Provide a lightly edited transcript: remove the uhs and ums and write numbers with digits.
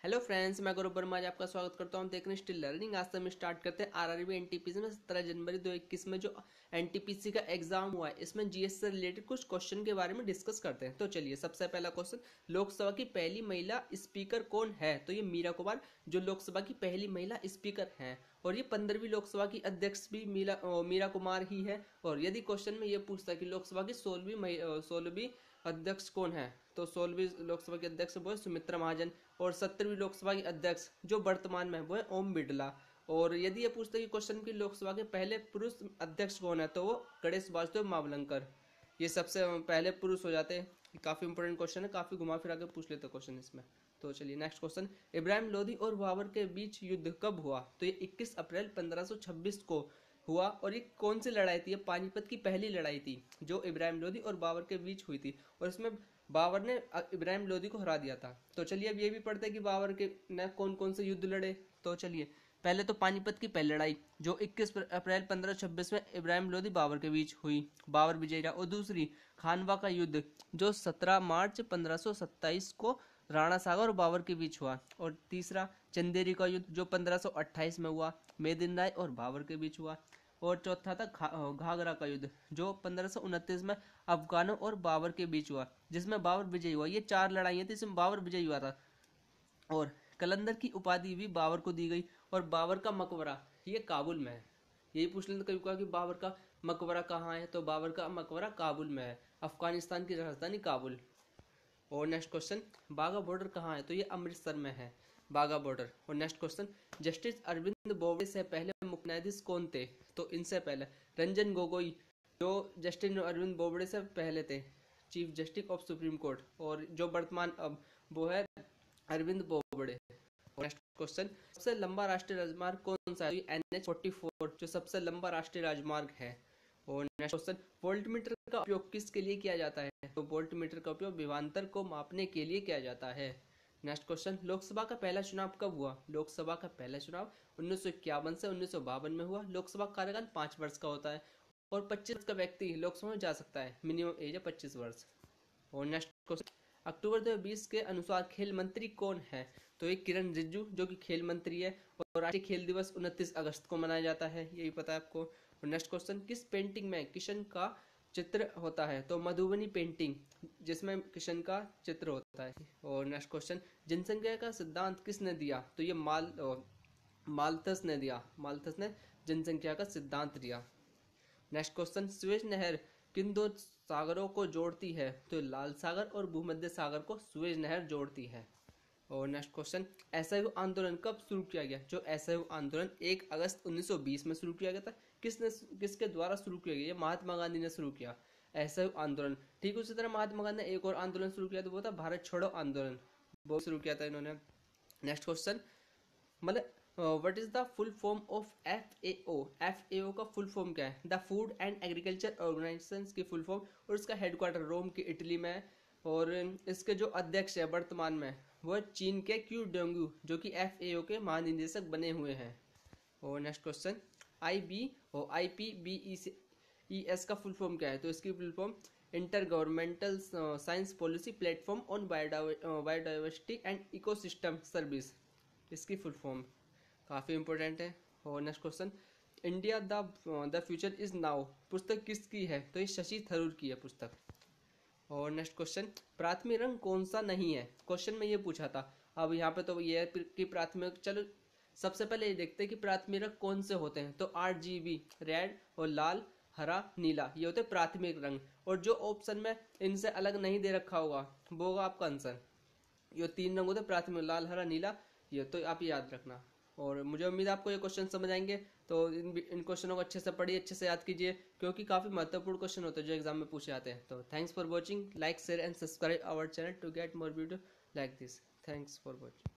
Hello friends, मैं गौरव वर्मा आज आपका स्वागत करता हूं। हम देख रहे हैं स्टिल लर्निंग। आज से हम स्टार्ट करते हैं आरआरबी एनटीपीसी में 17 जनवरी 2021 में जो एनटीपीसी का एग्जाम हुआ है, इसमें जीएस से रिलेटेड कुछ क्वेश्चन के बारे में डिस्कस करते हैं। तो चलिए, सबसे पहला क्वेश्चन, लोकसभा की पहली महिला स्पीकर कौन है? तो ये मीरा कुमार जो लोकसभा की पहली महिला स्पीकर हैं, और ये 15वीं लोकसभा की अध्यक्ष भी मीरा कुमार ही है। और यदि क्वेश्चन में ये पूछता है कि लोकसभा की 16वीं अध्यक्ष कौन है, तो 16वीं लोकसभा के अध्यक्ष वो है सुमित्रा महाजन। और 17वीं लोकसभा के अध्यक्ष जो वर्तमान में है वो है ओम बिरला। और यदि ये पूछते हैं कि क्वेश्चन की लोकसभा के पहले पुरुष अध्यक्ष कौन है, तो वो गणेश वासुदेव मावलंकर। ये सबसे पहले पुरुष हो जाते हैं। काफी इंपोर्टेंट क्वेश्चन है, काफी घुमा फिरा के पूछ लेते क्वेश्चन इसमें। तो चलिए नेक्स्ट क्वेश्चन, इब्राहिम लोदी और बाबर के बीच युद्ध कब हुआ? तो ये 21 अप्रैल 1526 को हुआ। और ये कौन सी लड़ाई थी? ये पानीपत की पहली लड़ाई थी जो इब्राहिम लोदी और बाबर के बीच हुई थी, और इसमें बाबर ने इब्राहिम लोदी को हरा दिया था। तो चलिए अब ये भी पढ़ते हैं कि बाबर के ने कौन कौन से युद्ध लड़े। तो चलिए, पहले तो पानीपत की पहली लड़ाई जो 21 अप्रैल 1526 में इब्राहिम लोदी बाबर के बीच हुई, बाबर विजयी रहा। और दूसरी खानवा का युद्ध जो 17 मार्च 1527 को राणा सागर और बाबर के बीच हुआ। और तीसरा चंदेरी का युद्ध जो 1528 में हुआ, मेदिन राय और बाबर के बीच हुआ। और चौथा था घाघरा का युद्ध जो 1529 में अफगानों और बाबर के बीच हुआ, जिसमें बाबर विजयी हुआ। ये 4 लड़ाइयाँ थी, इसमें बाबर विजयी हुआ था। और कलंदर की उपाधि भी बाबर को दी गई। और बाबर का मकबरा ये काबुल में है। यही पूछ लेते कभी कहा कि बाबर का मकबरा कहाँ है, तो बाबर का मकबरा काबुल में है, अफगानिस्तान की राजधानी काबुल। और नेक्स्ट क्वेश्चन, बाघा बॉर्डर कहाँ है? तो ये अमृतसर में है, बाघा बॉर्डर। और next question, justice Arvind Bobde से पहले मुख्य न्यायाधीश कौन थे? तो इनसे पहले रंजन गोगोई जो जस्टिस अरविंद बोबडे से पहले थे, chief justice of supreme court. और जो वर्तमान अब वो है अरविंद बोबडे। नेक्स्ट क्वेश्चन, सबसे लंबा राष्ट्रीय राजमार्ग कौन सा है? NH-44 जो सबसे लंबा राष्ट्रीय राजमार्ग है। और नेक्स्ट क्वेश्चन, वोल्टमीटर का उपयोग किसके लिए किया जाता है? तो वोल्टमीटर का उपयोग विभवांतर को मापने के लिए किया जाता है। नेक्स्ट क्वेश्चन, लोकसभा का पहला चुनाव कब हुआ? लोकसभा का पहला चुनाव 1951 से 1952 में हुआ। लोकसभा का कार्यकाल 5 वर्ष का होता है, और 25 का व्यक्ति लोकसभा में जा सकता है, मिनिमम एज है 25 वर्ष। और नेक्स्ट क्वेश्चन, अक्टूबर 2020 के अनुसार खेल मंत्री कौन है? तो ये किरण रिजिजू जो कि खेल मंत्री है। और राष्ट्रीय खेल दिवस 29 अगस्त को मनाया जाता है, यही पता है आपको। और नेक्स्ट क्वेश्चन, किस पेंटिंग में किशन का चित्र होता है? तो मधुबनी पेंटिंग जिसमें किशन का चित्र होता है। और नेक्स्ट क्वेश्चन, जनसंख्या का सिद्धांत किसने दिया? तो ये माल्थस ने दिया। माल्थस ने जनसंख्या का सिद्धांत दिया। नेक्स्ट क्वेश्चन, सुएज नहर किन दो सागरों को जोड़ती है? तो लाल सागर और भूमध्य सागर को सुएज नहर जोड़ती है। और नेक्स्ट क्वेश्चन, असहयोग आंदोलन कब शुरू किया गया? जो असहयोग आंदोलन 1 अगस्त 1920 में शुरू किया गया था। किसके द्वारा शुरू किया गया? महात्मा गांधी ने शुरू किया असहयोग आंदोलन। ठीक उसी तरह महात्मा गांधी ने एक और आंदोलन शुरू किया, तो वो था भारत छोड़ो आंदोलन, वो शुरू किया था इन्होंने। नेक्स्ट क्वेश्चन, मतलब what is the full form of FAO? FAO का फुल फॉर्म क्या है? The food and agriculture organization की फुल फॉर्म। और इसका हेडक्वार्टर रोम की इटली में है। और इसके जो अध्यक्ष है वर्तमान में वो चीन के क्यू डोंगू जो कि FAO के महानिदेशक बने हुए हैं। और नेक्स्ट क्वेश्चन, IPBES का फुल फॉर्म क्या है? तो इसकी full form inter governmental science policy platform on biodiversity and ecosystem service, इसकी फुल फॉर्म काफ़ी इंपॉर्टेंट है। और next question, India the future is now पुस्तक किसकी है? तो ये शशि थरूर की है पुस्तक। और नेक्स्ट क्वेश्चन, प्राथमिक रंग कौन सा नहीं है? क्वेश्चन में ये पूछा था। अब यहाँ पे तो ये है कि प्राथमिक, चलो सबसे पहले ये देखते हैं कि प्राथमिक रंग कौन से होते हैं। तो RGB रेड और लाल हरा नीला ये होते हैं प्राथमिक रंग। और जो ऑप्शन में इनसे अलग नहीं दे रखा होगा वो होगा आपका आंसर। ये 3 रंग होते हैं प्राथमिक, लाल हरा नीला, ये तो आप याद रखना। और मुझे उम्मीद है आपको ये क्वेश्चन समझ आएंगे। तो इन क्वेश्चनों को अच्छे से पढ़िए, अच्छे से याद कीजिए, क्योंकि काफ़ी महत्वपूर्ण क्वेश्चन होते हैं जो एग्जाम में पूछे जाते हैं। तो thanks for watching, like share and subscribe our channel to get more video like this. Thanks for watching.